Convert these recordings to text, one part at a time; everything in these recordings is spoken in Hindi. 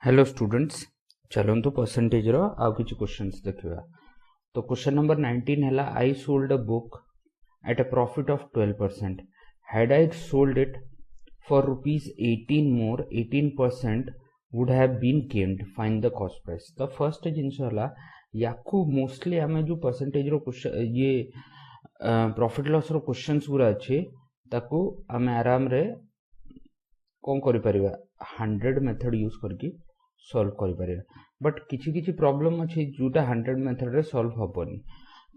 हेलो स्टूडेंट्स, चलतु परसेंटेज रो आउ किछि क्वेश्चंस देखिबा। तो क्वेश्चन नंबर 19 हैला I sold a book at a profit of 12%। Had I sold it for rupees 18 more 18% would have been gained, find the cost price. तो फर्स्ट जिंस हला याकू मोस्टली आमे जो परसेंटेज रो क्वेश्चन ये प्रॉफिट लॉस रो क्वेश्चंस गुरा अछि ताकू आमे आराम रे कोन करि परिबा 100 मेथड यूज करके सॉल्व करि परिबा। बट किछि किछि प्रॉब्लम अछि जोटा 100 मेथड रे सॉल्व होबनी।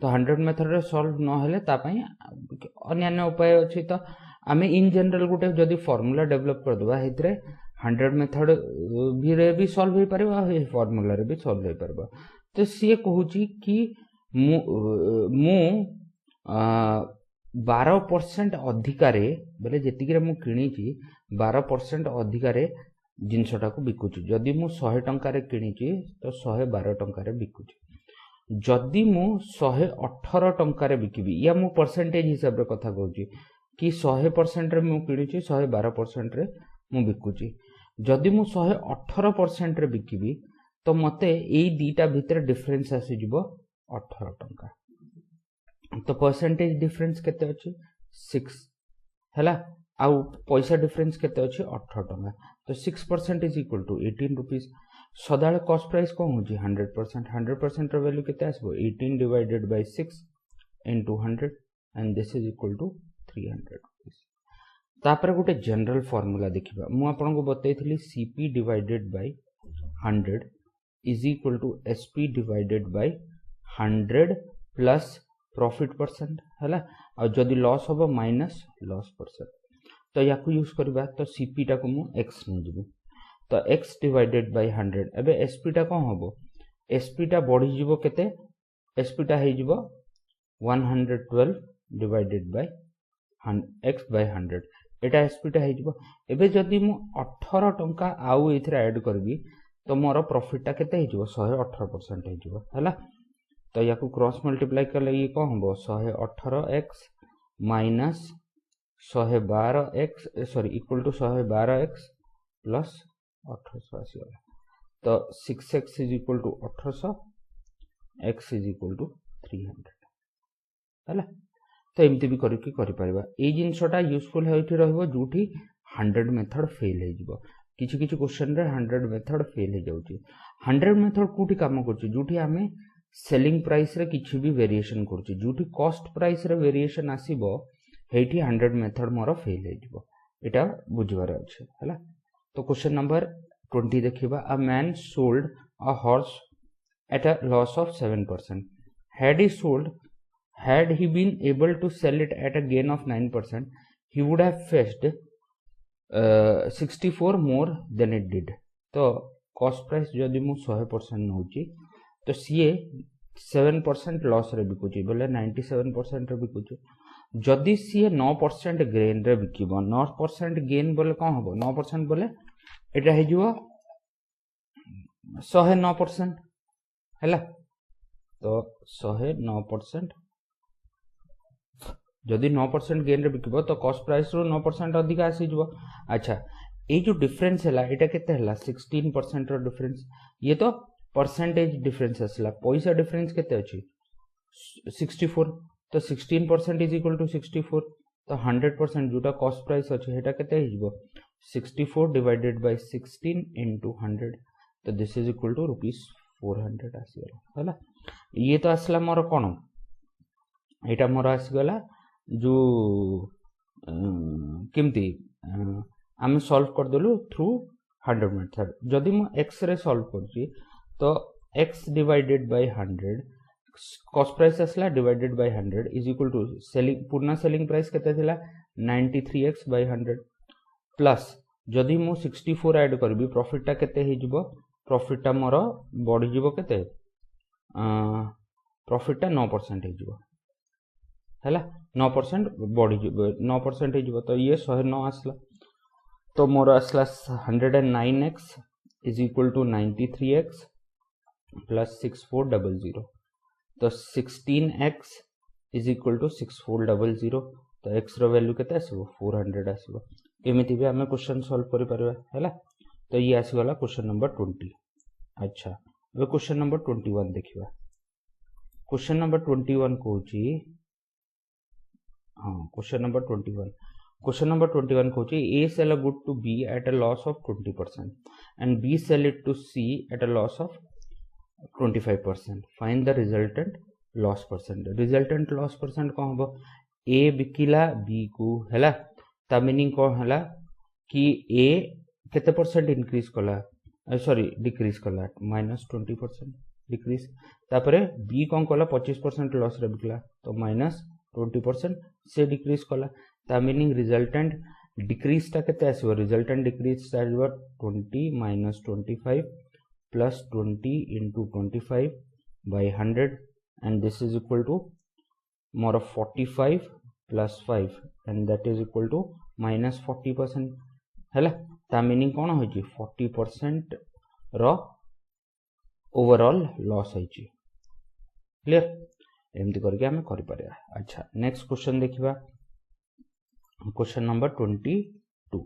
तो 100 मेथड रे सॉल्व न हेले ता पई अन्य उपाय अछि। तो आमे इन जनरल गुटे जदी फार्मूला डेवलप कर दबा हेतरे 100 मेथड भी रे भी सॉल्व हो परिबा, हे फार्मूला रे भी सॉल्व हो परिबा। तो सी कहूची कि मु 12% अधिकारे बेले जेतिकरे मु किणीची 12% अधिकारे जिनसटा को बिकुची। जदि मु 100 टंका रे किणीची तो 112 टंका रे बिकुची। जदि मु 118 टंका रे बिकिबी, या मु परसेंटेज हिसाब रे कथा कहूची कि 100% रे मु किणीची 112% रे मु बिकुची। जदि मु 118% रे बिकिबी तो मते एई दीटा भितर डिफरेंस आसी जिवो 18 टंका। तो परसेंटेज डिफरेंस केते अछि 6 हैला, आउ पैसा डिफरेंस केते अछि 18 टंका। तो 6% इज इक्वल टू 18 रुपीस। सदाळे कॉस्ट प्राइस कोन होची 100%। 100% रो वैल्यू केते आसबो 18 divided by 6 into 100 and this is equal to 300 rupees. तापर गोटे जनरल फार्मूला देखिबा। मु आपन को बतैथिली CP divided by 100 is equal to SP divided by 100 plus profit percent हैला, और जदि लॉस होबो माइनस लॉस परसेंट। तो याकू यूज करबा। तो सीपी टा को मु x नै जिवो, तो x डिवाइडेड बाय 100। एबे एसपी टा कोन होबो, एसपी टा बढ़ी जिवो केते, एसपी टा हे जिवो 112 divided by x bye 100। Etah SP टा हे जिवो। एबे जदि मु 18 टंका आउ एथरे ऐड करबी तो मोर प्रॉफिट टा केते हे जिवो 118% हे जिवो हैला। तो याकू क्रॉस मल्टीप्लाई करले ये कोन होबो 118x minus 112x sorry equal to 112x plus 1800 आसीगला। तो 6x is equal to 1800, x is equal to 300 हैला। तो एमती भी करके करि परिबा। ए जिंसटा यूजफुल होइठी रहबो जोठी 100 मेथड फेल हे जिवो। किछि किछि क्वेश्चन रे 100 मेथड फेल हे जाउची। 100 मेथड कोठी काम करची जोठी आमे सेलिंग प्राइस रे किछि भी वेरिएशन करची, जोठी कॉस्ट प्राइस रे वेरिएशन आसीबो हेठी 100 मेथड मोर फेल हे जिवो। एटा बुझबार अछि हैला। तो क्वेश्चन नंबर 20 देखिबा। A man sold a horse eight a loss of 7%। had he been able to sell it at a gain of 9%, he would have fetched 64 more than it did। तो कॉस्ट प्राइस जदि मु 100% नउची तो सीए 7% लॉस रे बिकुची बोले 97% रे बिकुची। जदि सीए 9% गेन रे बिकिबो, 9% गेन बोले कोन होबो 9% बोले एटा हे जिवो 109% हैला। तो 109% जदि 9% गेन रे बिकिबो तो कॉस्ट प्राइस रो 9% अधिक आसी जिवो। अच्छा, ए जो डिफरेंस हैला एटा केते हैला 16% रो डिफरेंस। ये तो परसेंटेज डिफरेंस असला। पैसा डिफरेंस केते अछि 64। तो 16% इज इक्वल टू 64। तो 100% जोटा कॉस्ट प्राइस अछि हेटा केते हे जिवो 64 डिवाइडेड बाय 16 इनटू 100। तो this is equal to rupees 400 आसीगला हैला। ये तो असला मोर कोन, एटा मोर आसीगला जो केमती आमे सॉल्व कर देलु थ्रू 100 मेथड। जदि मु x रे सॉल्व करची तो x divided by 100 cost price असला divided by 100 is equal to selling पूर्ण सेलिंग प्राइस केते थिला 93x बाय 100 प्लस जदि मु 64 ऐड करबी प्रॉफिट टा केते हे जिवो, प्रॉफिट टा मोर बढ़ी जिवो केते प्रॉफिट टा 9% हे जिवो हैला। 9% बढ़ी जिवो 9% हे जिवो। तो ये 109 आसला। तो मोर आसला 109x is equal to 93x plus 6400। तो 16x इज इक्वल टू 6400। तो x रो वैल्यू केते आसीबो 400 आसीबो। एमिति भी हमें क्वेश्चन सॉल्व करि परबा हैला। तो ये आसीगला क्वेश्चन नंबर 20। अच्छा अब क्वेश्चन नंबर 21 देखिबा। क्वेश्चन नंबर 21 कहूची हाँ question number 21 कहूची A sell a good to B at a loss of 20% and B sell it to C at a loss of 25%. Find the resultant loss percent. Resultant loss percent कौन होगा? A बिकिला B को हैला ता मीनिंग कौन हैला कि A केते परसेंट इंक्रीज कला सॉरी डिक्रीज कला -20% डिक्रीज तापरे B कौन कला 25% लॉस रे बिकला तो -20% से डिक्रीज कला ता मीनिंग रिजल्टेंट डिक्रीज ता केते आसीबो? रिजल्टेंट डिक्रीज आसीबो 20 - 25 plus 20 into 25 by 100 and this is equal to more of 45 plus 5 and that is equal to minus 40% हैला ता मीनिंग कोन होची 40% रो ओवरऑल लॉस होची। क्लियर एमती करके हमें करि परिया। अच्छा नेक्स्ट क्वेश्चन देखिबा। Question number 22।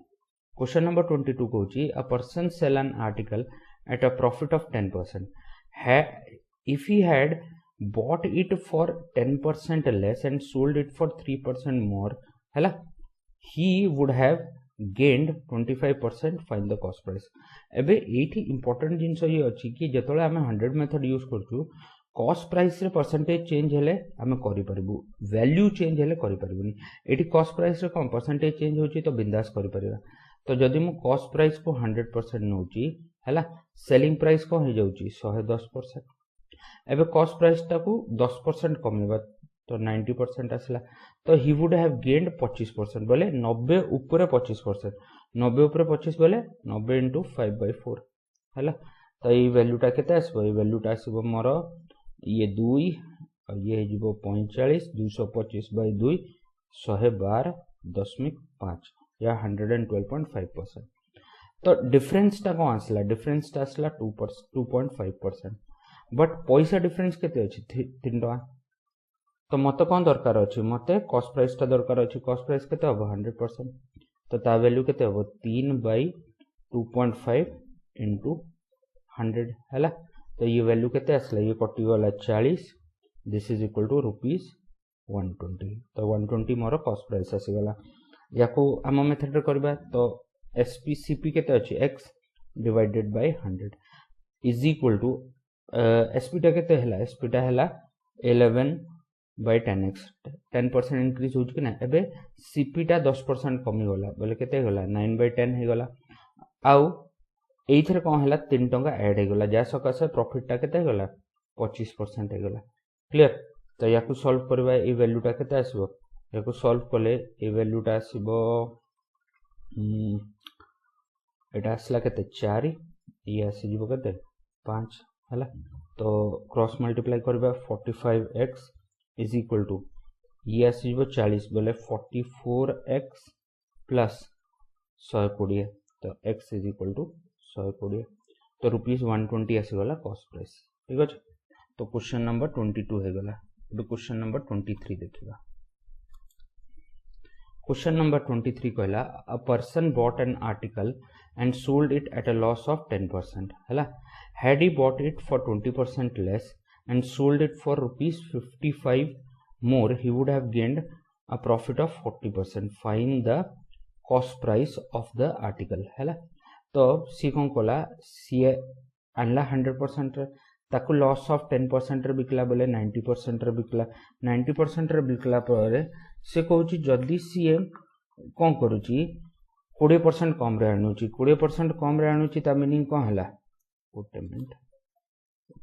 क्वेश्चन नंबर 22 कहूची a person sell an article at a profit of 10%. If he had bought it for 10% less and sold it for 3% more, hela, he would have gained 25%. Find the cost price. एबे एठी important जिंस ये अछि कि जतले हमें 100 मेथड यूज करछु कॉस्ट प्राइस रे परसेंटेज चेंज हेले हमें करि परबु वैल्यू चेंज हेले करि परबुनी। एठी कॉस्ट प्राइस रे कम परसेंटेज चेंज होची तो बिंदास करि परबा। तो जदि मु कॉस्ट प्राइस को 100% नउची हैला सेलिंग प्राइस को हो जाउची 110%। एबे कॉस्ट प्राइस टा को 10% कमेबा तो 90% आसला तो ही वुड हैव गेन्ड 25% बोले 90 ऊपर 25%। 90 ऊपर 25 बोले 90 into 5/4 हैला तो ये वैल्यू टा केते आसबो? ये वैल्यू टा आसबो मोर ये 2 और ये जीवो 45 225/2 112.5 या 112.5%। तो डिफरेंस टा कौन आसला? डिफरेंस टा आसला 2.5%। बट पैसा डिफरेंस केते अछि 3 टका। तो मते कौन दरकार अछि? मते कॉस्ट प्राइस टा दरकार अछि। कॉस्ट प्राइस केते हबो 100% तो ता वैल्यू केते हबो 3/2.5 into 100 हैला तो ये वैल्यू केते आसला? ये कटि गला 40 this is equal to rupees 120 तो 120 मोर कॉस्ट प्राइस आसी गला। याको हम मेथड रे करबा तो SPCP केते अछि x divided by 100 is equal to SP टा केते हैला? SP टा हैला 11/10x 10% इंक्रीज होछ कि ना। एबे CP टा 10% कमी गला बोले केते गला 9/10 हे गला। आउ एइथरे कोन हैला 3 टका ऐड हे गला जा सका से प्रॉफिट टा केते गला 25% हे गला। क्लियर तो याको सॉल्व करबा ए वैल्यू टा केते आसीबो? याको सॉल्व कले ए वैल्यू टा आसीबो एटा आसला केते 4 ये आसी जीवो केते 5 हैला तो क्रॉस मल्टीप्लाई करबा 45x इज इक्वल टू ये आसी जीवो 40 बोले 44x प्लस 120 तो x इज इक्वल टू 120 तो रुपीस 120 आसी गला कॉस्ट प्राइस। ठीक अछि तो क्वेश्चन नंबर 22 हे गला। अब क्वेश्चन नंबर 23 देखिबा। क्वेश्चन नंबर 23 कहला अ person bot an article and sold it at a loss of 10% हैला had he bought it for 20% less and sold it for rupees 55 more he would have gained a profit of 40%. Find the cost price of the article हैला तो सी कोन कोला सी आणला 100% रे ताकू लॉस ऑफ 10% रे बिकला बोले 90% रे बिकला 90% रे बिकला पर से कहूची जदी सी कोन करूची 20% कम रे आणुची 20% कम रे आणुची ता मीनिंग कोन हला गोटे मिनिट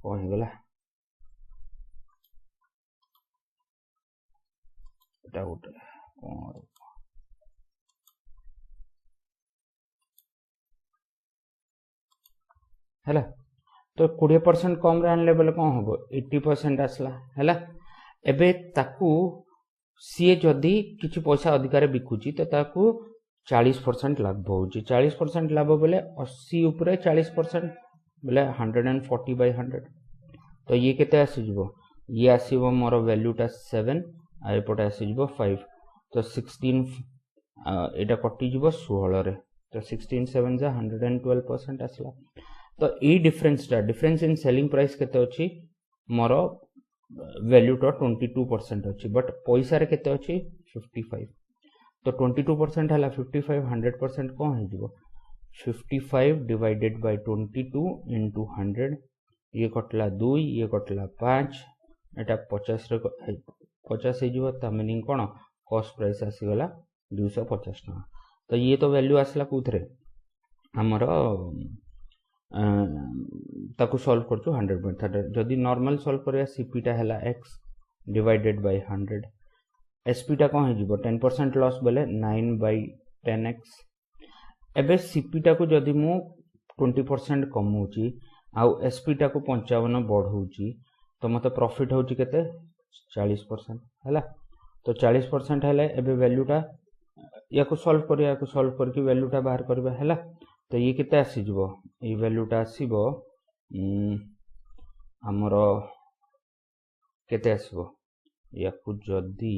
कोन हे गला एटा गोटे कोन हैला तो 20% कम रे आणले बोले कोन होबो 80% आसला हैला एबे ताकू सी जदी किछि पैसा अधिकार बिकुची तो ताकू 40% लाभ होची 40% लाभ बोले 80 ऊपर 40% बोले 140/100 तो ये केते आसीजबो ये आसीबो मोर वैल्यू टा 7 आ एपटे आसीजबो 5 तो 16 एटा कटि जबो 16 रे तो 16 7 जा 112% आसला तो ये डिफरेंस इन सेलिंग प्राइस केते अछि मोर वैल्यू तो 22% अछि बट पैसा रे केते अछि 55 तो 22% हला 55 100% कोन हे जिवो 55 डिवाइडेड बाय 22 into 100 ये कटला 2 ये कटला 5 एटा 50 रे 50 हे जिवो ता मीनिंग कोन कॉस्ट प्राइस आसी गला 250 टका तो ये तो वैल्यू आसला कुथरे हमर ताकू सॉल्व करछु 100 मेथड जदी नॉर्मल सॉल्व करिया सीपी टा हला x डिवाइडेड बाय 100 एसपी टा कोन हे जिवो 10% लॉस बेले 9/10x एबे सीपी टा को जदी मु 20% कमौची आउ एसपी टा को 55 बढ़ौची तो मते प्रॉफिट होची केते 40% हला तो 40% हले एबे वैल्यू टा या को सॉल्व करके वैल्यू टा बाहर करबा हला तो ये केते आसी जिवो ये वैल्यू टा आसीबो हमरो केते आसीबो या को जदी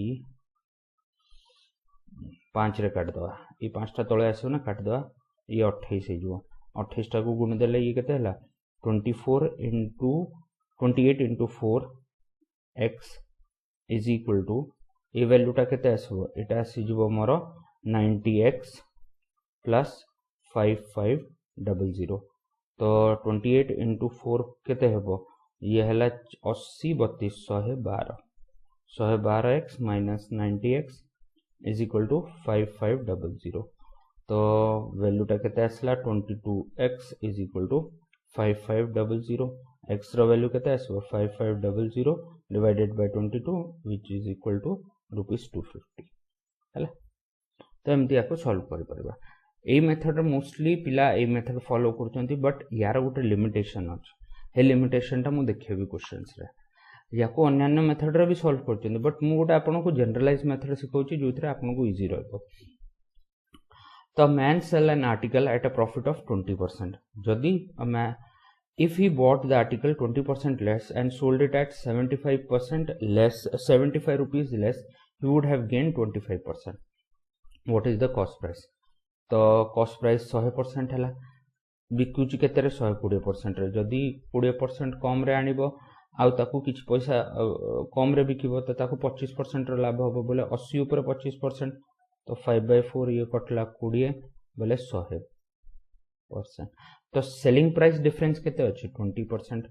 5 रे काट दवा ये 5 टा तळे आसीबो ना काट दवा ये 28 हे जिवो 28 टा को गुण देले ये केते हला 28 into 4 x is equal to ये वैल्यू टा केते आसीबो एटा आसी जिवो मोर 90x plus 5500 तो 28 into 4 केते हेबो ये हला 80 32 112x minus 90x is equal to 5500 तो वैल्यू टा केते आसला 22x is equal to 5500 x रो वैल्यू केते आसबो 5500 divided by 22 which is equal to rupees 250 हला तो एमती याको सॉल्व करि परबा ए मेथड मोस्टली पिला ए मेथड फॉलो करचंती बट यार गोटे लिमिटेशन अछि हे लिमिटेशन ता मु देखिबी क्वेश्चंस रे याको अन्य मेथड रे भी सॉल्व करचंती बट मु गोटे आपन को जनरलाइज मेथड सिखौची जोथरे आपन को इजी रहबो तो man sell an article at a profit of 20% जदी if he bought the article 20% less and sold it at 75% less 75 rupees less he would have gained 25%. What is the cost price? तो cost price 100% हला बिकुची केते रे 120% रे जदी 20% कम रे आनिबो आउ ताकू किछ पैसा कम रे बिकिबो त ताकू 25% रो लाभ होबो बोले 80 ऊपर 25% तो 5/4 ये कटला 20 बोले 100% तो सेलिंग प्राइस डिफरेंस केते अछि 20%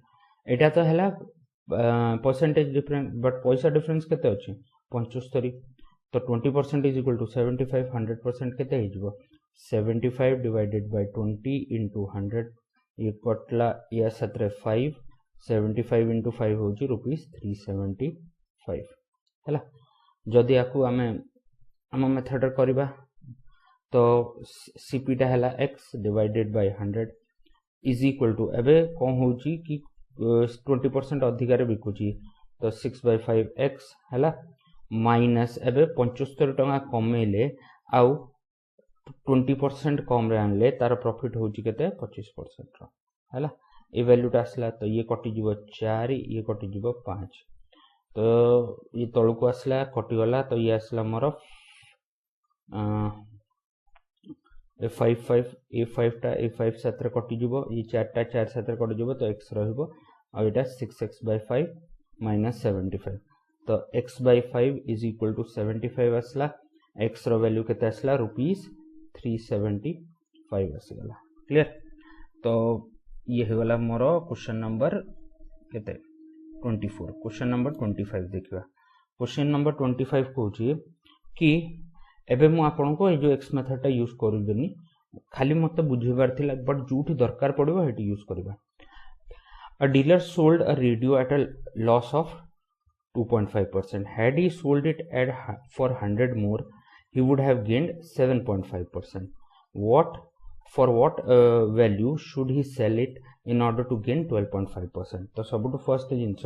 एटा तो हला परसेंटेज डिफरेंस बट पैसा डिफरेंस केते अछि 75 तो 20% इज इक्वल टू 75 100% केते हे जिवो 75 डिवाइडेड बाय 20 into 100 ये कटला या 5 75 into 5 होची रुपीस 375 हला जदी आकू हम मेथड करबा तो सीपी टा हला x divided by 100 is equal to एबे कोन होची कि 20% अधिकार बिकुची तो 6/5x हला माइनस एबे 75 टका कमेले आउ 20% कम रे आनले तार प्रॉफिट होची केते 25% रो हला ए वैल्यू टा आसला तो ये कटि जीवो 4 ये कटि जीवो 5 तो ये तळको आसला कटि गला तो ये आसला मोर A5 टा A5 साथरे कटि जीवो ये 4 टा 4 साथरे कटि जीवो तो x रहइबो आ एटा 6x/5 minus 75 तो x/5 is equal to 75 आसला x रो वैल्यू केते आसला रुपीस 375 आसगला क्लियर तो ये हो गला मोर क्वेश्चन नंबर केते 24 क्वेश्चन नंबर 25 देखिबा क्वेश्चन नंबर 25 कहूची कि एबे मु आपन को ए जो x मेथड टा यूज करबेनी खाली मते बुझेबार थिला बट जूठी दरकार पड़िबो हेटी यूज करबा a dealer sold a radio at a loss of 2.5% had he sold it at for 100 more he would have gained 7.5% for what value should he sell it in order to gain 12.5% तो सबुठ फर्स्ट जिंस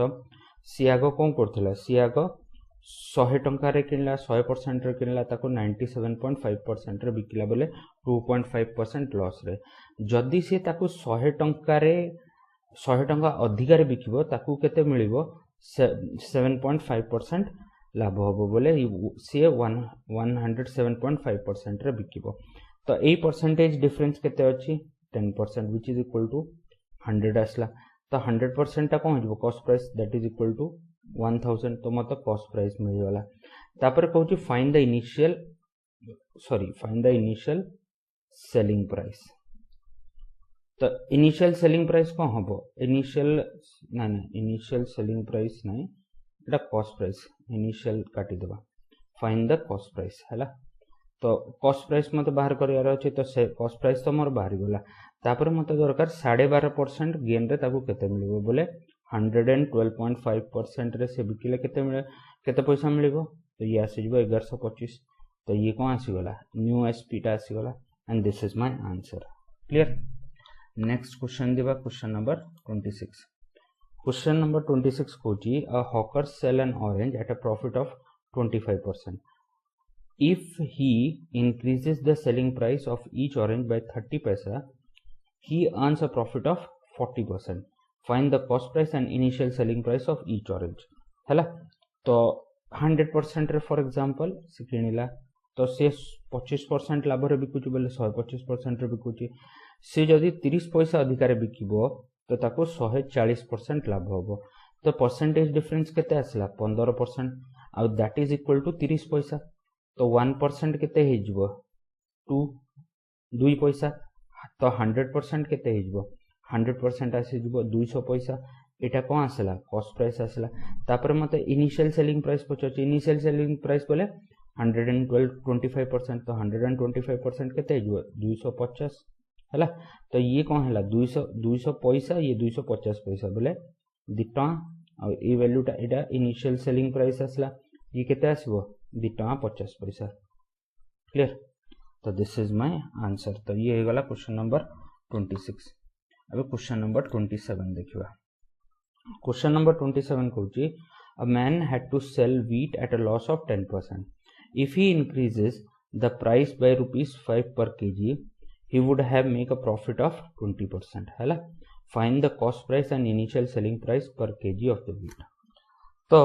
सियागो कोन करथिला सियागो 100 टंका रे किनला 100% रे किनला ताको 97.5% रे बिकिला बोले 2.5% लॉस रे जदी से ताको 100 टंका रे 100 टंका अधिकार बिकिबो ताकू केते मिलिबो 7.5% लाभ होबो बोले से 107.5% रे बिकिबो तो ए परसेंटेज डिफरेंस केते अछि 10% विच इज इक्वल टू 100 आसला तो 100% टा कोन हो cost price that is equal to 1000 तो मत कॉस्ट प्राइस मिल गला तापर कहूची find the initial selling price तो इनिशियल सेलिंग प्राइस कौन हम इनिशियल सेलिंग प्राइस ना एटा कॉस्ट प्राइस इनिशियल काटी देबा फाइंड द कॉस्ट प्राइस हैला तो कॉस्ट प्राइस मत बाहर करियार अछि तो से कॉस्ट प्राइस तो मोर बाहर गला तापर मत दरकार 12.5% गेन रे ताकू केते मिलबो बोले 112.5% रे से बिकिले केते पैसा मिलबो तो ये आसीजबो 1125 तो ये कौन आसीगला न्यू एसपी टा आसीगला and this is my answer clear. Next question देबा क्वेश्चन नंबर 26 क्वेश्चन नंबर 26 कोची a hawker sell an orange at a profit of 25%. If he increases the selling price of each orange by 30 paisa, he earns a profit of 40%. Find the cost price and initial selling price of each orange. हैला तो 100% रे फॉर एग्जांपल से किनिला तो से 25% लाभ रे बिकुची बोले 125% रे बिकुची से जदी 30 पैसा अधिक रे बिकिबो तो ताको 140% लाभ होबो तो परसेंटेज डिफरेंस केते आसला 15% आ दैट इज इक्वल टू 30 पैसा तो 1% केते हेजबो 2 पैसा तो 100% केते हेजबो 100% आसीजबो 200 पैसा एटा कोन आसला कॉस्ट प्राइस आसला तापर मते इनिशियल सेलिंग प्राइस पचो इनिशियल सेलिंग प्राइस बोले 125% तो 125% केते हेजबो 250 हैला तो ये कोन हैला 200 पैसा ये 250 पैसा बोले 2 टका आ ए वैल्यूटा एटा इनिशियल सेलिंग प्राइस आसला ये केते आसीबो 2 टका 50 पैसा क्लियर तो दिस इज माय आंसर तो ये हो गला क्वेश्चन नंबर 26। अब क्वेश्चन नंबर 27 देखिबा क्वेश्चन नंबर 27 कहूची a man had to sell wheat at a loss of 10%. If he increases the price by ₹5 per kg, he would have make a profit of 20%. हैला find the cost price and initial selling price per kg of the wheat. तो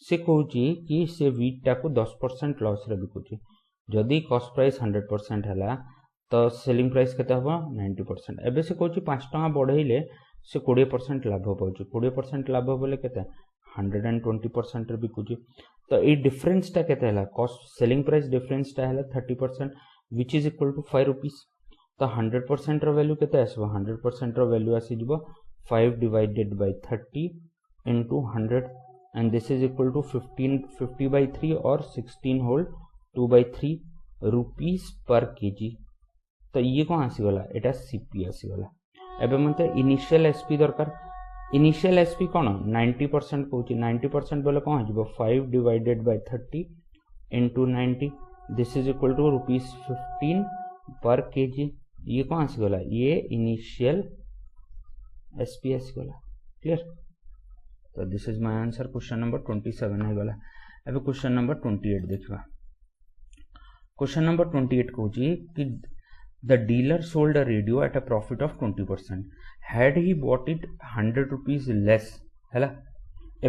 से कहूची कि से wheat टा को 10% लॉस रे बिकुची जदी कॉस्ट प्राइस 100% हैला तो सेलिंग प्राइस केते हबो 90%। एबे से कहूची 5 टका बढ़ाइले से 20% लाभ पाउची 20% लाभ बोले केते 120% रे बिकुची तो ए डिफरेंस टा केते हैला कॉस्ट सेलिंग प्राइस डिफरेंस टा हैला 30% which is equal to 5 rupees तो 100% रो वैल्यू केते आसीबो 100% रो वैल्यू आसीजबो 5 divided by 30 into 100 and this is equal to 50 by 3 or 16 whole 2 by 3 rupees per kg तो ये कौन आसीगला एटा सीपी आसीगला एबे मते इनिशियल एसपी दरकार इनिशियल एसपी कोन 90% कहूची 90% बोले कौन हजबो 5 divided by 30 into 90 this is equal to ₹15 per KG ये कौन आसीगला ये इनिशियल एसपी आसीगला क्लियर तो this is my answer question number 27 है गला। अब क्वेश्चन नंबर 28 देखबा क्वेश्चन नंबर 28 कहूची कि the dealer sold a radio at a profit of 20%. Had he bought it 100 rupees less हैला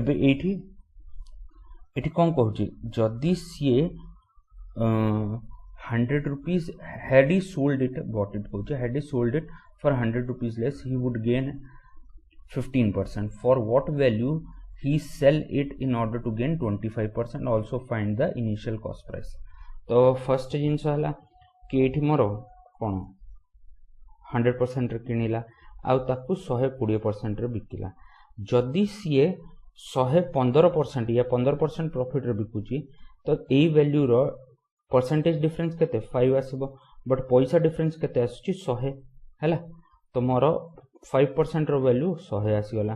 एबे एठी कोन कहूची जदी सिए 100 rupees had he sold it bought it कहूची had he sold it for 100 rupees less he would gain 15%. For what value he sell it in order to gain 25%? Also find the initial cost price. तो फर्स्ट जिंस हला कि एठी मोरो कोन 100% रे किनिला आउ ताकू 120% रे बिकिला जदी सीए 115% या 15% प्रॉफिट रे बिकुची तो ए वैल्यू रो परसेंटेज डिफरेंस केते 5 आसीबो बट पैसा डिफरेंस केते आसुची 100 हैला तो मोरो 5% रो वैल्यू 100 आसीगला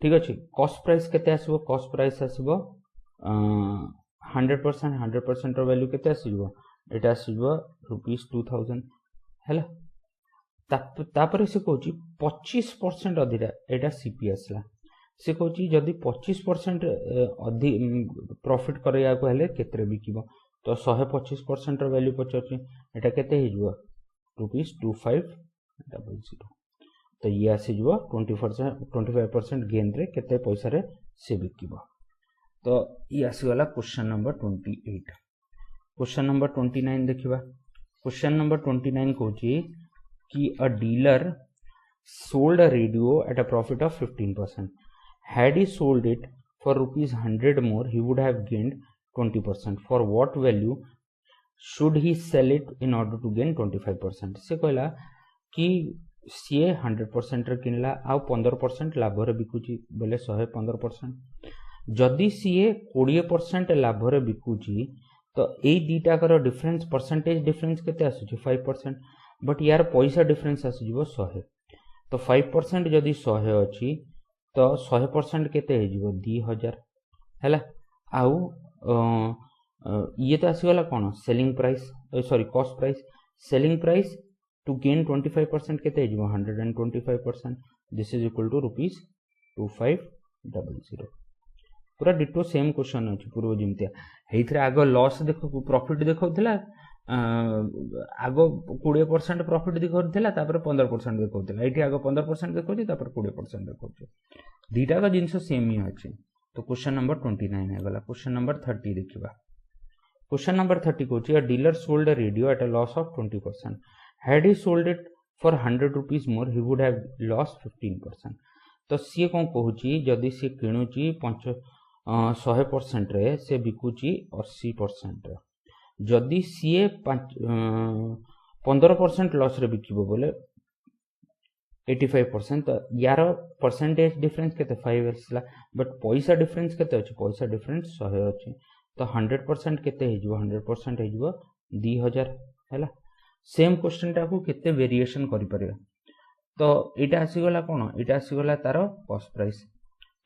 ठीक अछि कॉस्ट प्राइस केते आसीबो कॉस्ट प्राइस आसीबो 100% रो वैल्यू केते आसीबो एटा आसीबो ₹2000 हैला तापर से कहूची 25% अधिरा एटा सीपी आसला से कहूची जदी 25% अधिक प्रॉफिट करया को हेले केतरे बिकिबो तो 125% रो वैल्यू पचोची एटा केते हेजबो ₹2500 तो ये आसीजबो 25% गेन रे केते पैसा रे से बिकिबो तो ये आसीगला क्वेश्चन नंबर 28। क्वेश्चन नंबर 29 देखिबा क्वेश्चन नंबर 29 कहूँ कि अ dealer sold a radio at a profit of 15%. Had he sold it for rupees 100 more, he would have gained 20%. For what value should he sell it in order to gain 25%? से कहला कि सीए 100% रे किनला आ 15% लाभ रे बिकुची बोले 115%. जदि सीए 20% लाभ रे बिकुची तो ए दीटा कर डिफरेंस परसेंटेज डिफरेंस केते आसुची 5%, बट यार पैसा डिफरेंस आसुजीवो 100. तो 5% जदि 100 अच्छी तो 100% केते हो 2000 है. आउ ये तो आसीगला कौन selling price sorry cost price. Selling price to gain 25% केते हो 125%. This is equal to ₹2500. पूरा डिटो सेम क्वेश्चन अच्छी पूर्व जमतिया हेइथरे आग लॉस देखो प्रॉफिट देखौथिला आग 20% प्रॉफिट देखौथिला तापर 15% देखौथिला. एठी आग 15% देखौछि तापर 20% देखौछि. दीटा का जिंस सेम ही अछि. तो क्वेश्चन नंबर 29 है गला. क्वेश्चन नंबर 30 देखिबा. क्वेश्चन नंबर 30 कहछि a dealer sold a radio at a loss of 20%. Had he sold it for 100 rupees more he would have loss 15%. तो सी कोन कहछि जदि सी किणुछि 100% रे से बिकुछि 80% रे. जदि सीए 15% लॉस रे बिकिबो बोले 85%. तो यार परसेंटेज डिफरेंस केते 5 आसला, बट पैसा डिफरेंस केते अछि पैसा डिफरेंस 100 अछि. तो 100% केते हेजिवो 100% हेजिवो 2000 हैला. सेम क्वेश्चन टा को केते वेरिएशन करि परिबा. तो एटा आसीगला कोन एटा आसीगला तारो कॉस्ट प्राइस.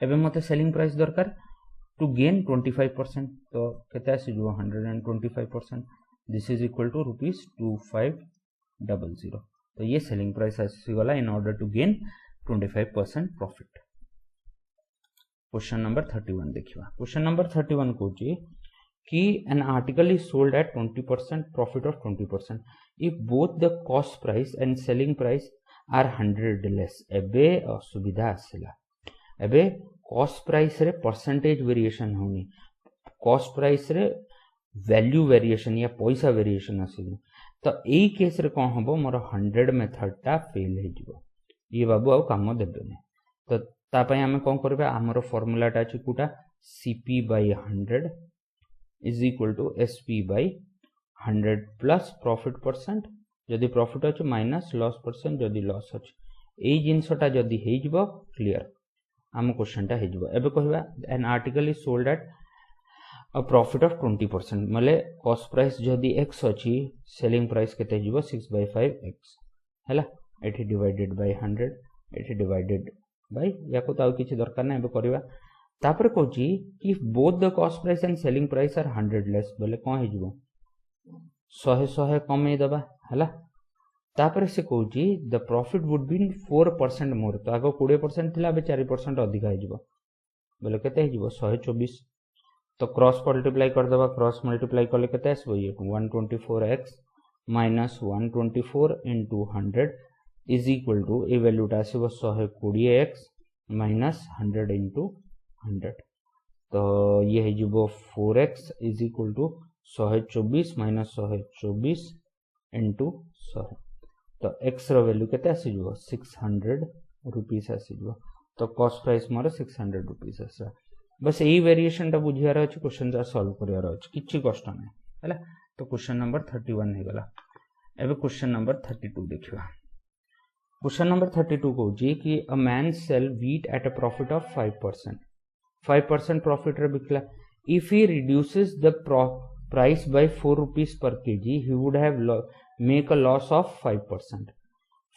एबे मते सेलिंग प्राइस दरकार टू गेन 25%. तो केते आसीजो 125%. This is equal to ₹2500. तो ये सेलिंग प्राइस आसीगला in order to gain 25% profit. Question number 31 देखिबा. क्वेश्चन नंबर 31 कहूची कि an article is sold at 20% profit of 20% if both the cost price and selling price are 100 less. एबे असुविधा आसिला. एबे कॉस्ट प्राइस रे परसेंटेज वेरिएशन होनी, कॉस्ट प्राइस रे वैल्यू वेरिएशन या पैसा वेरिएशन आसीबो. तो एई केस रे कोन हबो मोर 100 मेथड टा फेल हे जिवो. ये बाबू आ काम देबेनी. तो ता पय हमें कोन करबा हमर फार्मूला टा अछि कुटा CP/100 is equal to SP/100 plus profit percent जदि प्रॉफिट अछि माइनस लॉस परसेंट जदि लॉस अछि. एई जिंसटा जदि हे जिवो क्लियर आम क्वेश्चन टा हेजिबो. एबे कहबा N article is sold eight a profit of 20% माने कॉस्ट प्राइस जदि x अछि सेलिंग प्राइस केते हेजिबो 6/5x हैला. एठी डिवाइडेड बाय 100 एठी डिवाइडेड बाय याको ताउ किछि दरकार नै. एबे करबा तापर कहूची कि both the cost price and selling price are 100 less बोले कोन हेजिबो 100 कमे दबा हैला. तापर से कहूची the profit would be 4% more. तो आगो 20% थिला बे 4% अधिक हे जिवो बोले केते हे जिवो 124. तो क्रॉस मल्टीप्लाई कर दबा. क्रॉस मल्टीप्लाई करले केते आसबो ये 124x minus 124 into 100 is equal to a value टा आसबो 120x माइनस 100 into 100. तो ये हे जिवो 4x is equal to 124 minus 124 into 100. तो x रो वैल्यू केते आसीजो 600 रुपीस आसीजो. तो कॉस्ट प्राइस मोर 600 रुपीस आसा. बस यही वेरिएशन टा बुझियार अछि क्वेश्चन टा सॉल्व करियार अछि किछि कष्ट नै हैला. तो क्वेश्चन नंबर 31 हे गला. एबे क्वेश्चन नंबर 32 देखिबा. क्वेश्चन नंबर 32 कहूची कि a man sell wheat at a profit of 5% profit रे बिकला. If he reduces the price by 4 rupees per KG he would have make a loss of 5%.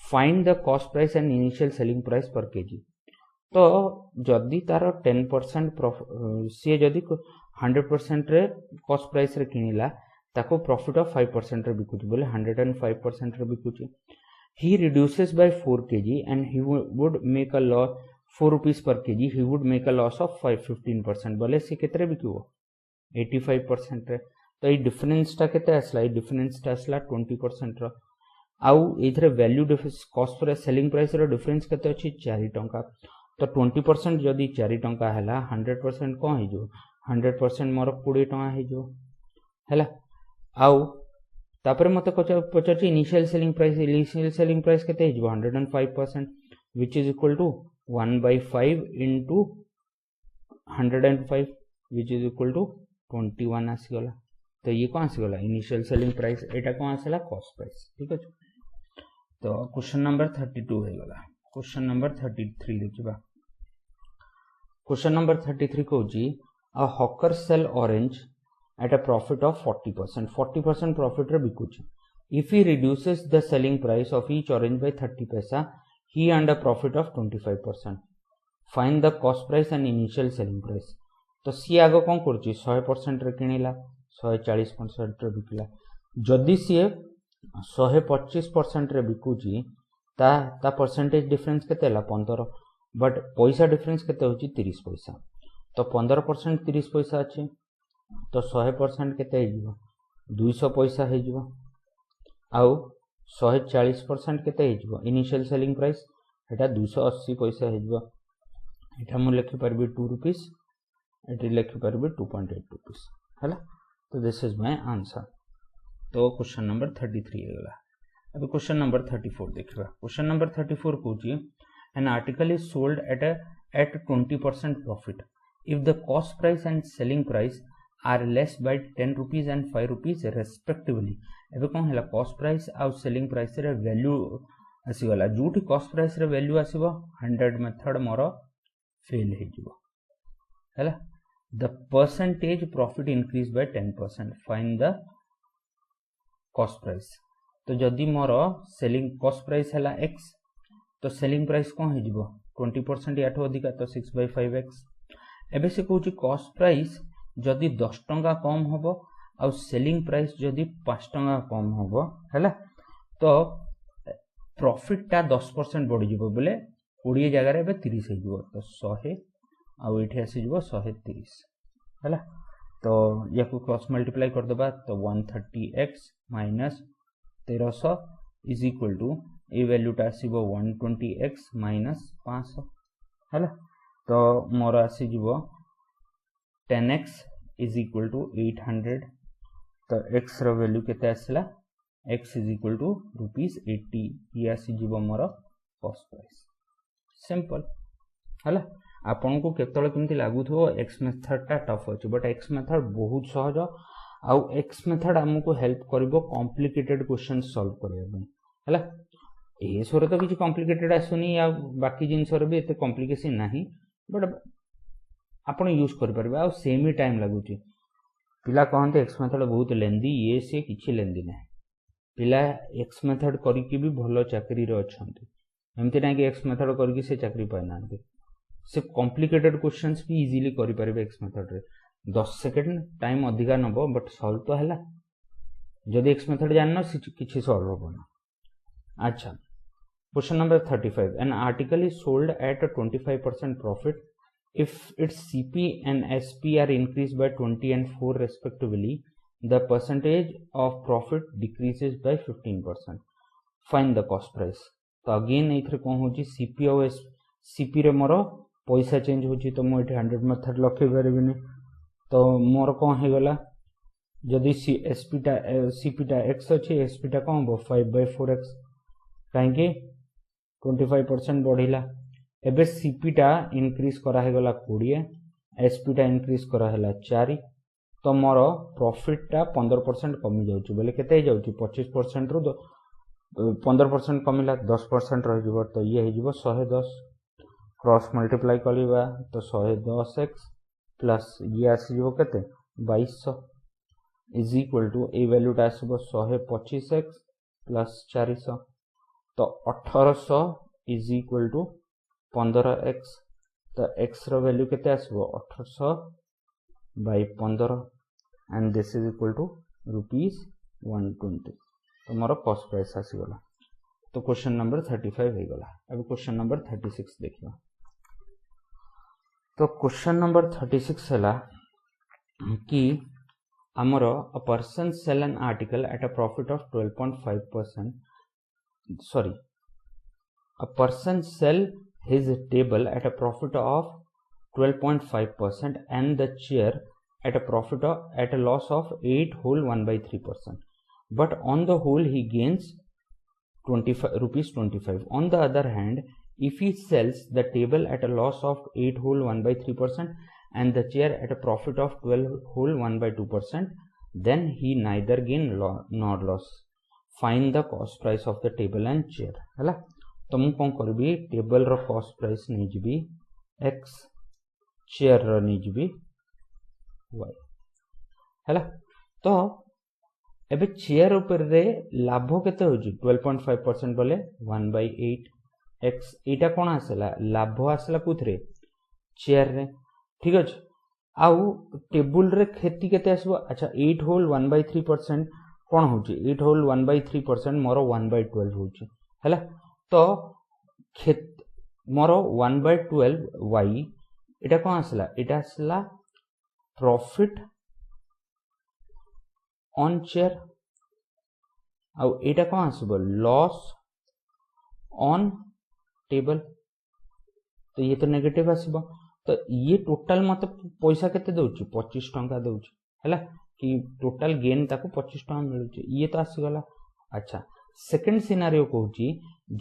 Find the cost price and initial selling price per kg. तो जदि तार 10% सी जदि 100% रे कॉस्ट प्राइस रे किनिला ताको प्रॉफिट ऑफ 5% रे बिकुची बोले 105% रे बिकुची. he reduces by 4 kg and he would make a loss 4 rupees per kg he would make a loss of 15% बोले सी केतरे बिकिबो 85% रे. तो ये डिफरेंस टा केते आसला ये डिफरेंस टा आसला 20% रो. आउ एथरे value difference cost price selling price रो डिफरेंस केते अछि 4 टंका. तो 20% जदि 4 टंका हैला 100% कोन हे जो 100% मोर 20 टंका हे जो हैला. आउ तापर मते पचार इनिशियल सेलिंग प्राइस केते हिजबो 105% which is equal to 1/5 into 105 which is equal to 21 आसीगला। तो ये कौन आसीगला इनिशियल सेलिंग प्राइस, एटा कौन आसीला कॉस्ट प्राइस। ठीक अछि। तो क्वेश्चन नंबर 32 हे गला। क्वेश्चन नंबर 33 देखिबा। क्वेश्चन नंबर 33 कहूची a hawker sell orange at a profit of 40% profit रे बिकुची। if he reduces the selling price of each orange by 30 paisa he earned a profit of 25%. find the cost price and initial selling price। तो सी आगो कौन करची 100% रे किनिला 140% रे बिकिला। जदि सी 125% रे बिकुची ता परसेंटेज डिफरेंस केते हला 15, बट पैसा डिफरेंस केते होची 30 पैसा। तो 15% 30 पैसा अछि तो 100% केते हिजबो 200 पैसा हिजबो। आउ 140% केते हिजबो इनिशियल सेलिंग प्राइस एटा 280 पैसा हिजबो। एटा मु लिखि परबी 2 रुपीस, एटी लिखि परबी 2.8 रुपीस हला। तो दिस इज माय आंसर। तो क्वेश्चन नंबर 33 हे गला। अब क्वेश्चन नंबर 34 देखिबा। क्वेश्चन नंबर 34 कहूची an article is sold at 20% profit if the cost price and selling price are less by 10 rupees and 5 rupees respectively। एबे कौन है कॉस्ट प्राइस आउ सेलिंग प्राइस रे वैल्यू आसीगला। जोटी कॉस्ट प्राइस रे वैल्यू आसीबो 100 मेथड मोर फेल हे जिवो हैला। The percentage profit increase by 10%। Find the cost price. तो जदि मोर सेलिंग कॉस्ट प्राइस हैला x तो सेलिंग प्राइस कौन हे जिवो 20% याठो अधिका तो 6/5x। एबे से कहूची कॉस्ट प्राइस जदि 10 टंका कम होबो आ सेलिंग प्राइस जदि 5 टंका कम होबो हैला तो प्रॉफिट ता 10% बढ़ी जिवो बोले 20 जगह रे 30 हे जिवो। तो 100 आ एठी आसी जिवो 130 हैला। तो याकू क्रॉस मल्टीप्लाई कर देबा तो 130x minus 1300 is equal to a value ता आसीबो 120x माइनस 500 हैला। तो मोर आसी जिवो 10x इज इक्वल टू 800। तो x रो वैल्यू केते आसला x इज इक्वल टू ₹80। ये आसी जिवो मोर कॉस्ट प्राइस। सिंपल हैला। आपन को केतळे केमति लागु थो x मेथड ता टफ अछि, बट x मेथड बहुत सहज आउ x मेथड हमको हेल्प करबो कॉम्प्लिकेटेड क्वेश्चन सॉल्व करबा हैला। ए सोरे तो किछि कॉम्प्लिकेटेड आसुनी या बाकी जिंस रे भी एते कॉम्प्लिकेशन नाही, बट आपण यूज कर परबे आ सेम ही टाइम लागुची। पिला कहते एक्स मेथड बहुत लेंदी, ये से किछि लेंदी नै। पिला एक्स मेथड करिकि भी भलो चाकरी रे अछंती, एमति नै कि एक्स मेथड करिकि से चाकरी पाइ नांती। से कॉम्प्लिकेटेड क्वेश्चंस भी इजीली करि परबे एक्स मेथड रे। 10 सेकंड टाइम अधिका नबो बट सॉल्व तो हैला। जदि एक्स मेथड जानना किछि सॉल्व होबो। अच्छा, question number 35 N article is sold eight 25% profit if its CP and SP are increased by 20 and 4 respectively, the percentage of profit decreases by 15%. Find the cost price। तो अगेन एथरे कोन होची CP और CP रे मोर पैसा चेंज होची तो मो एठी 100 मेथड लखे परबिनी। तो मोर कोन हे गला जदी SP टा CP टा x अछि SP टा कोन हो 5/4x काहे कि 25% बढ़िला। एबे सीपी टा इंक्रीज करा है गला 20, एसपी टा इंक्रीज करा हैला 4। तो मोर प्रॉफिट टा 15% कमी जाउची बोले केते जाउची 25% रु 15% कमिला 10% रह जिवो। तो ये हे जिवो 110 क्रॉस मल्टीप्लाई कलिबा तो 110x प्लस ये आसी जिवो केते 2200 is equal to a value टा आसीबो 125x प्लस 400। तो 1800 इज इक्वल टू 15x। तो x रो वैल्यू केते आसबो 1800 by 15 and this is equal to ₹120। तो मोर कॉस्ट प्राइस आसी गला। तो क्वेश्चन नंबर 35 हे गला। अब क्वेश्चन नंबर 36 देखियो। तो क्वेश्चन नंबर 36 हैला कि हमर a person sell an article at a profit of 12.5%। Sorry, a person sell his table at a profit of 12.5% and the chair at a loss of 8 whole 1/3%. but on the whole he gains 25 rupees 25. On the other hand, if he sells the table at a loss of 8 whole 1/3% and the chair at a profit of 12 whole 1/2%, then he neither gain nor loss. Find the cost price of the table and chair. है तो मु कौन करबी टेबल रो कॉस्ट प्राइस नहीं जीबी x, चेयर रो नहीं जीबी y हैला। तो एबे चेयर ऊपर रे लाभ केते होजी 12.5% बोले 1/8 x एटा कोन आसला लाभ आसला कुथरे चेयर रे ठीक अछि। आउ टेबल रे खेती केते आसबो अच्छा 8 होल 1/3% कोन होची 8 होल 1/3% मोर 1/12 होची हैला। तो मोर 1/12 y एटा कोन आसला एटा आसला प्रॉफिट ऑन चेयर आउ एटा कोन आसबो लॉस ऑन टेबल। तो ये तो नेगेटिव आसबो तो ये टोटल मत पैसा केते दउची 25 टंका दउची हैला कि टोटल गेन ताको 25 टंका मिलुची ये तो आसी गला। अच्छा सेकंड सिनेरियो कहूची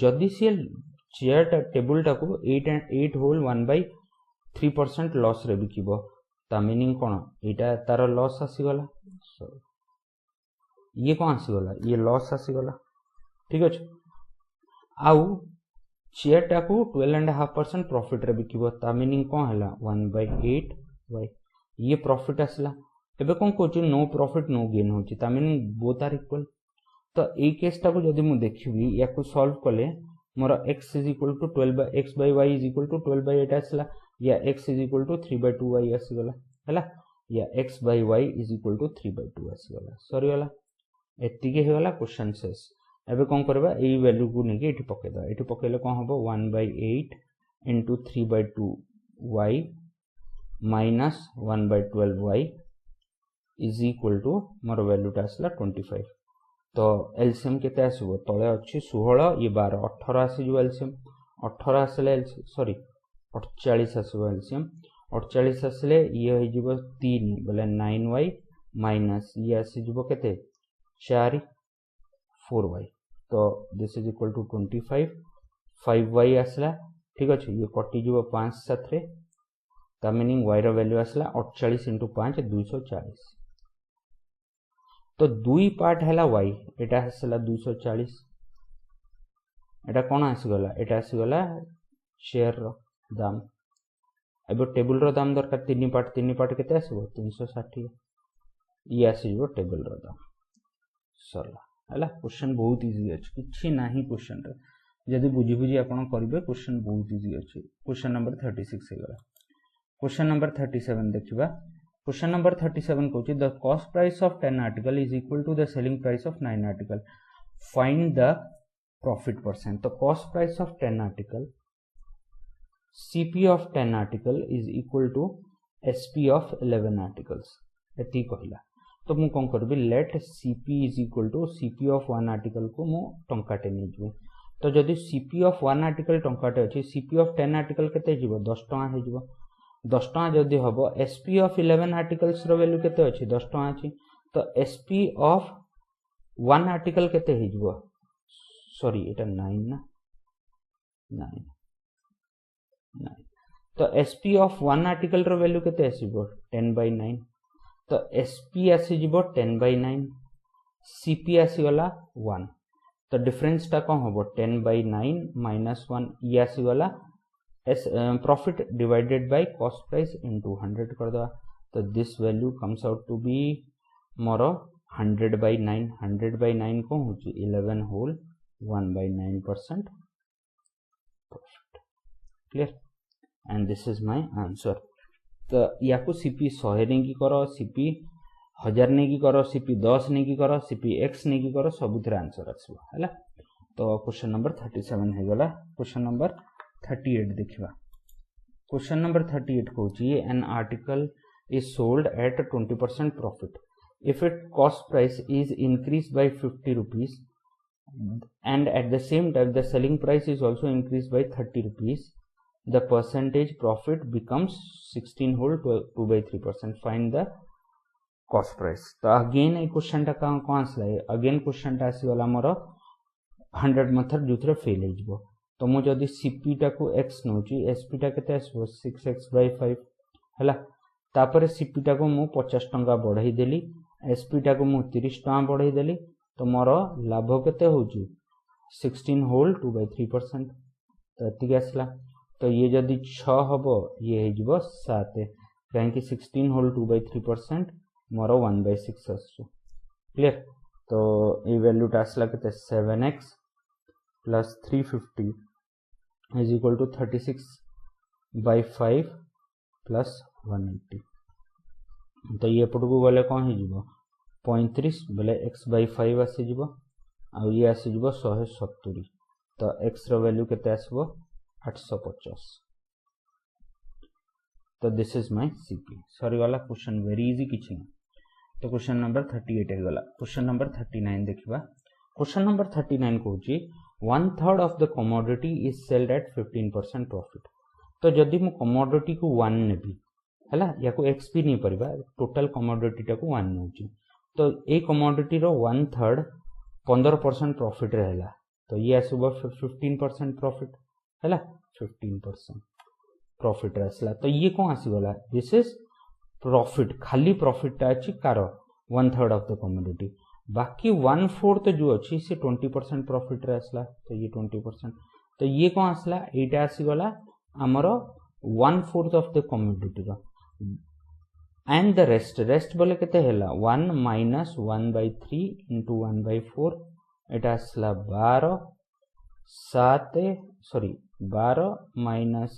जदी से चेयर टेबल टाको 8 होल 1/3% लॉस रे बिकिबो ता मीनिंग कोन एटा तार लॉस आसी गला ये कोन आसी गला ये लॉस आसी गला ठीक अछि। आउ चेयर टाको 12.5% प्रॉफिट रे बिकिबो ता मीनिंग कोन हला 1/8 y ये प्रॉफिट आसला। एबे कोन कहूची नो प्रॉफिट नो गेन होची ता मीनिंग बोथ आर इक्वल। तो ए केस टाको जदी मु देखिबी याको सॉल्व कले मोर x = 12/x/y = 12/8 आसला या x = 3/2y आसी गला हैला या x/y = 3/2 आसी गला सरी गला एति के हेगला क्वेश्चन शेष। एबे कोन करबा ए वैल्यू को नेके एठी पके दा एठी पकेले कोन हबो 1/8 * 3/2y minus 1/12y = more value टा आसला 25। तो एलसीएम केते आसीबो तळे अछि 16 ये 12 18 आसी जो एलसीएम 18 आसले सॉरी 48 आसीबो एलसीएम 48 आसले ये होई जिवो 3 बोले 9y माइनस ये आसी जिवो केते 4 4y। तो this is equal to 25 5y आसला ठीक अछि ये कटि जिवो 5 7 रे ता मीनिंग y रो वैल्यू आसला 48 * 5 240। तो दुई पार्ट हैला y एटा आसला 240 एटा कोन आसी गला एटा आसी गला शेयर रो दाम। एबो टेबल रो दाम दरकार तीन पार्ट केते आसीबो 360 ये आसी जो टेबल रो दाम सरला हैला। क्वेश्चन बहुत इजी अछि किछि नाही क्वेश्चन रे जदी बुझी बुझी आपण करबे क्वेश्चन बहुत इजी अछि। क्वेश्चन नंबर 36 हे गला। क्वेश्चन नंबर 37 देखिबा। क्वेश्चन नंबर 37 कहूची the cost price of 10 article is equal to the selling price of 9 article find the profit percent. तो cost price of 10 article CP of 10 article is equal to SP of 11 articles एति कहला। तो मु कोन करबी late CP is equal to CP of 1 article को मु टंकाटे नै जबो। तो जदी CP of 1 article टंकाटे अछि CP of 10 article केते जिवो 10 टका हे जिवो 10 टका जदी हबो SP of 11 articles रो वैल्यू केते अछि 10 टका अछि। तो SP of 1 article केते हे जिवो सॉरी एटा 9 ना 9 तो SP of 1 article रो वैल्यू केते आसीबो 10/9। तो SP आसी जिवो 10/9 CP आसी गला 1। तो डिफरेंस टा कोन हबो 10/9 - 1 ये आसी गला profit divided by cost price into 100 कर दवा। तो this value comes out to be more 100/9 100/9 को होची 11 whole 1/9% profit clear and this is my answer. तो या को CP 100 ने की करो CP 1000 ने की करो CP 10 ने की करो CP x ने की करो सबुतिर आंसर आछबो हैला। तो क्वेश्चन नंबर 37 हे गला। क्वेश्चन नंबर 38 देखिबा। क्वेश्चन नंबर 38 कहूची an article is sold at 20% profit if it cost price is increase by 50 rupees and at the same time the selling price is also increased by 30 rupees the percentage profit becomes 16 whole 2/3%. Find the cost price. तो अगेन ये क्वेश्चन टा कौन आसला अगेन क्वेश्चन टा आसीगला मोर 100 मेथड जो फेल हो। तो मुझे जदि सीपी टा को x नौची एसपी टा केते आसबो 6x/5 हैला। तापर सीपी टा को मु 50 टंका बढ़ाई देली एसपी टा को मु 30 टंका बढ़ाई देली तो मोर लाभ केते होची 16 होल 2/3%। तो एतिक आसला। तो ये जदि 6 हबो ये हेजिबो 7 कहीं 16 होल 2/3% मोर 1/6 आसु। क्लियर। तो ये वैल्यू टा आसला केते 7x plus 350 is equal to 36/5 plus 180। तो ये पटको गले कौन हो 35 बोले x/5 आसीजिबो आ ये आसीजिबो 170। तो x रो वैल्यू केते आसीबो 850। तो this is my CP. Sorry वाला क्वेश्चन वेरी इजी किछि ना। तो क्वेश्चन नंबर 38 हे गला। क्वेश्चन नंबर 39 देखिबा। क्वेश्चन नंबर 39 कहूची 1/3 of the commodity is sold at 15% profit. तो जदि मु कमोडिटी को 1 नेबी हैला या को x भी नहीं परिबा टोटल कमोडिटी टा को 1 नउची। तो ए कमोडिटी रो 1/3 15% प्रॉफिट रहेला। तो ये आसबो 15% प्रॉफिट हैला 15% प्रॉफिट आसला। तो ये कौन आसी गला दिस इज प्रॉफिट खाली प्रॉफिट टा अछि कार 1/3 ऑफ द कमोडिटी। बाकी 1/4 जो अच्छी से 20% प्रॉफिट रे आसला। तो ये 20%। तो ये कौन आसला एटा आसी गला हमरो 1/4 ऑफ द कमोडिटी रो एंड द रेस्ट बोले केते हैला 1 माइनस 1/3 इंटू 1/4 एटा आसला 12 7 सॉरी 12 माइनस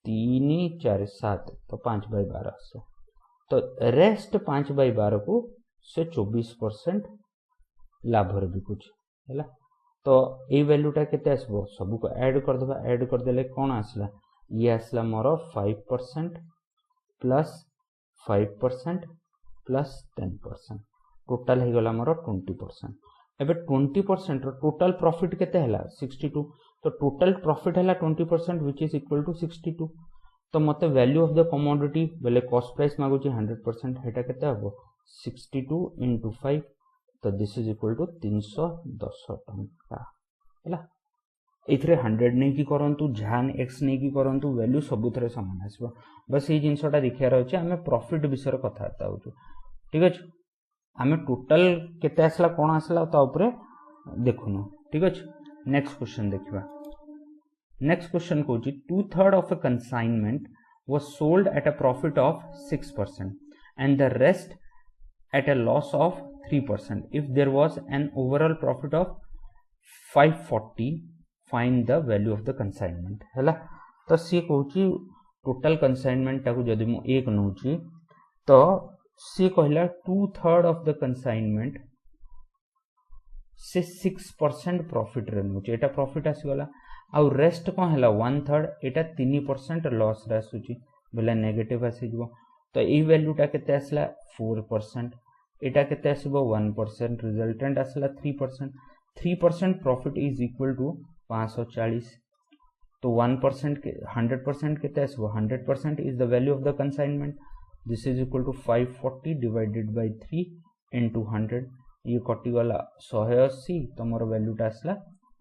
3 4 7 तो 5/12 आसो। तो रेस्ट 5/12 को से 24% लाभ रे बिकुछ हैला। तो ए वैल्यू टा केते आसबो सब को ऐड कर देबा। ऐड कर देले कोन आसला ये आसला मोर 5% प्लस 5% प्लस 10% टोटल हे गला मोर 20%। एबे 20% रो टोटल प्रॉफिट केते हैला 62। तो टोटल प्रॉफिट हैला 20% व्हिच इज इक्वल टू 62। तो मते वैल्यू ऑफ द कमोडिटी बेले कॉस्ट प्राइस मागुची 100% हेटा केते हबो 62 into 5। तो दिस इज इक्वल टू 310 टंका हैला। एथरे 100 नै की करंतु जान x नै की करंतु वैल्यू सबुथरे समान आसबो। बस ये जिंसटा देखियार अछि हमें प्रॉफिट विषय कथा आता होछु। ठीक अछि हमें टोटल केते आसला कोन आसला ता ऊपर देखुनु। ठीक अछि नेक्स्ट क्वेश्चन देखिबा। नेक्स्ट क्वेश्चन कहूची 2/3 of a consignment was sold at a profit of 6% and the rest at a loss of 3%. If there was an overall profit of 540, find the value of the consignment हैला। तो सी कहूची टोटल कंसाइनमेंट टाको जदि मु 1 नउची तो सी कहला 2/3 of the consignment से 6% प्रॉफिट रे नउची एटा प्रॉफिट आसी गला। आउ रेस्ट कोन हैला 1/3 एटा 3% लॉस रे आसुची बेला नेगेटिव आसी जबो। तो ए वैल्यू टा केते आसला 4%। एटा केते आसीबो 1% रिजल्टेंट आसला 3%। 3% प्रॉफिट इज इक्वल टू 540। तो 1% के 100% केते आसीबो 100% is the value of the consignment. This is equal to 540 divided by 3 into 100। ये कटि गला 180 तो मोर वैल्यू टा आसला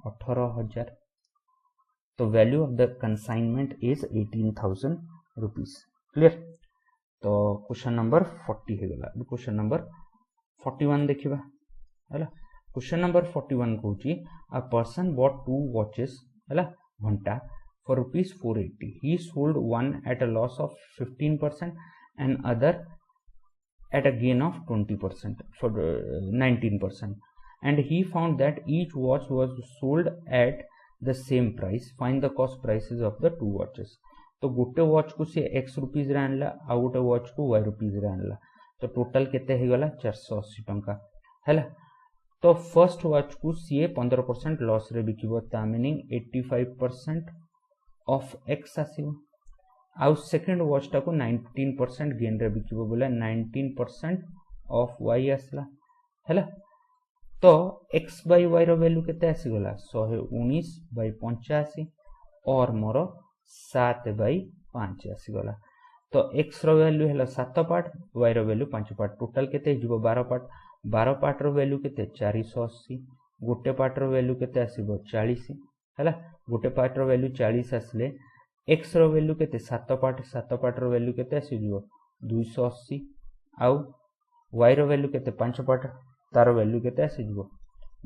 18000। तो value of the consignment is 18000 rupees. Clear. तो क्वेश्चन नंबर 40 हे गला। क्वेश्चन नंबर 41 देखिबा हैला। क्वेश्चन नंबर 41 कहूची अ पर्सन बॉट 2 वॉचेस हैला घंटा for rupees 480। He sold one at a loss of 15% and other at a gain of 20% for 19%, and he found that each watch was sold at the same price. Find the cost prices of the two watches. तो गोटे वॉच को सी x रुपीज रे आनला आ गोटे वॉच को y रुपीज रे आनला। तो टोटल केते हे गला 480 टंका हैला। तो फर्स्ट वॉच को सी 15% लॉस रे बिकिबो ता मीनिंग 85% ऑफ x आसीबो। आउ सेकंड वॉच टा को 19% गेन रे बिकिबो बोले 19% ऑफ y आसला हैला। तो x by y रो वैल्यू केते आसी गला 119/85 और मोर 7/5 आसी गला। तो x रो वैल्यू है 7 पार्ट y रो वैल्यू 5 पार्ट टोटल केते हिजबो 12 पार्ट रो वैल्यू केते 480 गोटे पार्ट रो वैल्यू केते आसीबो 40 हैला गोटे पार्ट रो वैल्यू 40 आसले x रो वैल्यू केते 7 पार्ट रो वैल्यू केते आसीबो 280 आउ y रो वैल्यू केते 5 पार्ट तार वैल्यू केते आसीबो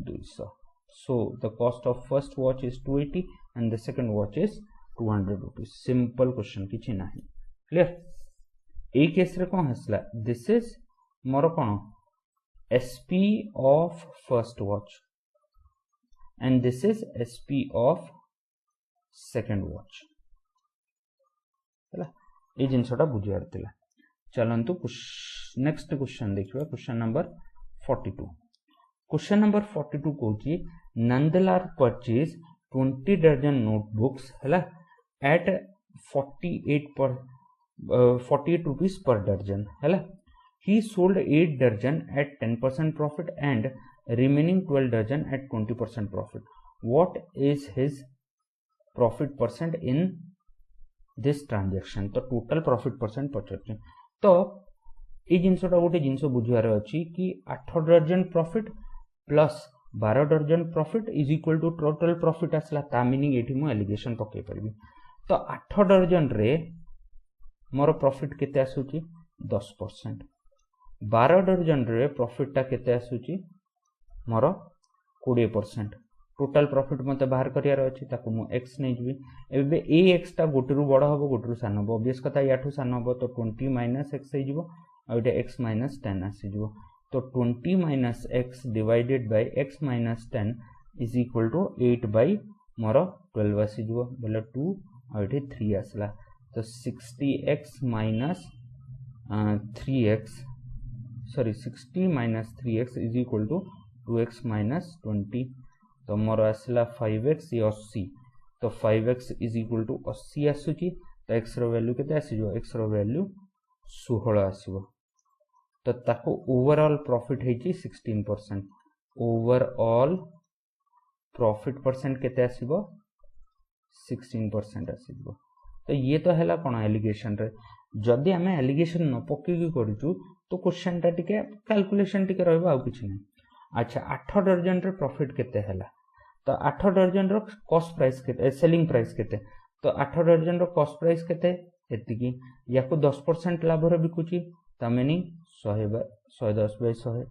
200 so the cost of first watch is 280 and the second watch is 200 rupees simple question किछि नाही क्लियर ए केस रे कोन हसला this is more cone SP of first watch and this is SP of second watch हैला ए जिंसटा बुझियार थिला चलंतु नेक्स्ट क्वेश्चन देखिबा क्वेश्चन नंबर 42 क्वेश्चन नंबर 42 कहूची नंदलाल परचेज 20 डजन नोटबुक्स हैला एट 48 rupees per dozen हैला he sold 8 dozen at 10% profit and remaining 12 dozen at 20% profit what is his profit percent in this transaction तो total profit percent पचर तो ये जिनसटा गोटे जिनस बुझार अच्छी कि 8 dozen profit plus 12 dozen profit is equal to total profit आसला ता मीनिंग एठी मु एलिगेशन पके परबी तो 8 डजन रे मोर प्रॉफिट केते आसुची 10% 12 डजन रे प्रॉफिट ता केते आसुची मोर 20% टोटल प्रॉफिट मते बाहर करियार अछि ताकू मु x नै जिवि एबे ए x ता गोटेरु बड़ हबो गोटेरु सान हबो ऑब्वियस कथा याठू सान हबो तो 20 माइनस x हे जिवो आ एटा x माइनस 10 आसी जिवो तो 20 minus x divided by x minus 10 is equal to 8 by मोर 12 आसी जिवो बोले 2 आ एटे 3 आसला तो 60x minus 3x sorry 60 minus 3x is equal to 2x minus 20 तो मोर आसला 5x ये 80 तो 5x इज इक्वल टू 80 आसुची तो x रो वैल्यू केते आसीजो x रो वैल्यू 16 आसीबो तो ताको ओवरऑल प्रॉफिट हेची 16% ओवरऑल प्रॉफिट परसेंट केते आसीबो 16% आसीबो तो ये तो हैला कोन एलिगेशन रे जदी हमें एलिगेशन न पक्की की करजु तो क्वेश्चन टा टिके कैलकुलेशन टिके रहबो आ किछ नै अच्छा 8 डजन रे प्रॉफिट केते हैला तो 8 डजन रो कॉस्ट प्राइस केते सेलिंग प्राइस केते तो 8 डजन रो कॉस्ट प्राइस केते एतिकी याको 10% लाभ रे बिकुची ता मीनिंग 110 बाय 100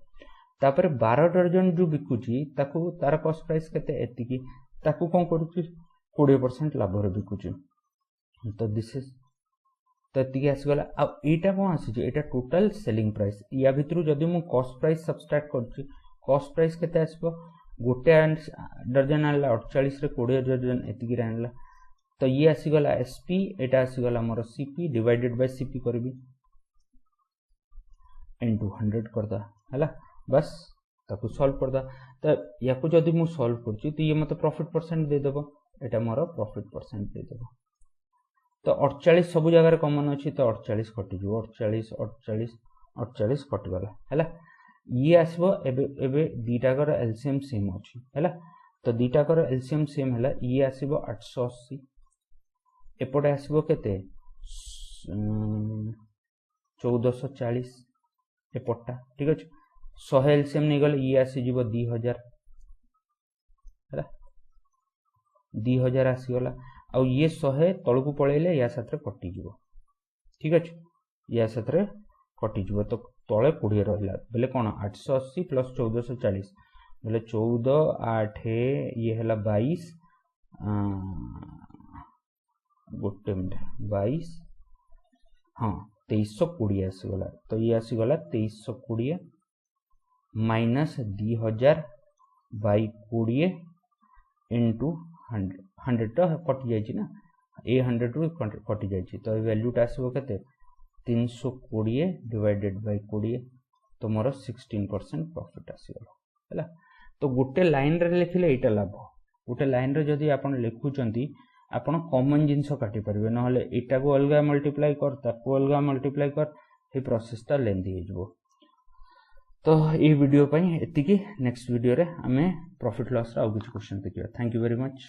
तापर 12 डजन जो बिकुची ताको तार कॉस्ट प्राइस केते एतिकी ताको कोन करूची 20% लाभ रे बिकुची तो दिस इज तो एतिकी आसी गला आ एटा कोन आसी एटा टोटल सेलिंग प्राइस या भितरु जदी मु कॉस्ट प्राइस सब्सट्रैक्ट करची कॉस्ट प्राइस केते आसबो गोटे डजन आनला 48 रे 20 डजन एतिकी रे आनला तो ये आसी गला एसपी एटा आसी गला मोर सीपी डिवाइडेड बाय सीपी करबी इनटू 100 करदा हैला बस ताकू सॉल्व करदा तो याकू जदी मु सॉल्व करची तो ये मते प्रॉफिट परसेंट दे देबो एटा मोर प्रॉफिट परसेंट दे देबो तो 48 सब जगह रे कॉमन अछि तो 48 कटि जो 48 कटि गला हैला ये आसबो एबे दीटा कर एलसीएम सेम अछि हैला तो दीटा कर एलसीएम सेम हैला ये आसबो 880 एपटे आसबो केते 1440 एपटा ठीक अछि 100 एलसीएम नै गले ये आसी जिवो 2000 हैला 2000 आसी गला आ ये 100 तळकु पळेले या साथरे कटि जिवो ठीक अछि या साथरे कटि जिवो तो तळे 20 रहला बेले कोन 880 प्लस 1440 बेले 14 8 ये हला 22 गोटे मिनट 22 हां 2320 आसी गला तो ये आसी गला 2320 माइनस 2000 बाय 20 इनटू 100 तो कटि जाय छी ना ए 100 रु कटि जाय छी तो वैल्यू टा आसीबो केते 320 डिवाइडेड बाय 20 तो मोर 16% प्रॉफिट आसीगला हैला तो गोटे लाइन रे लिखिले एटा लाभ गोटे लाइन रे जदी आपण लिखुचंती आपण कॉमन जिंस काटि परबे न हले एटा को अलगा मल्टीप्लाई कर ताको अलगा मल्टीप्लाई कर हे प्रोसेस ता लेंदी हे जबो तो ए वीडियो पई एतिकी नेक्स्ट वीडियो रे हमें प्रॉफिट लॉस रा आ कुछ क्वेश्चन देखिबा थैंक यू वेरी मच।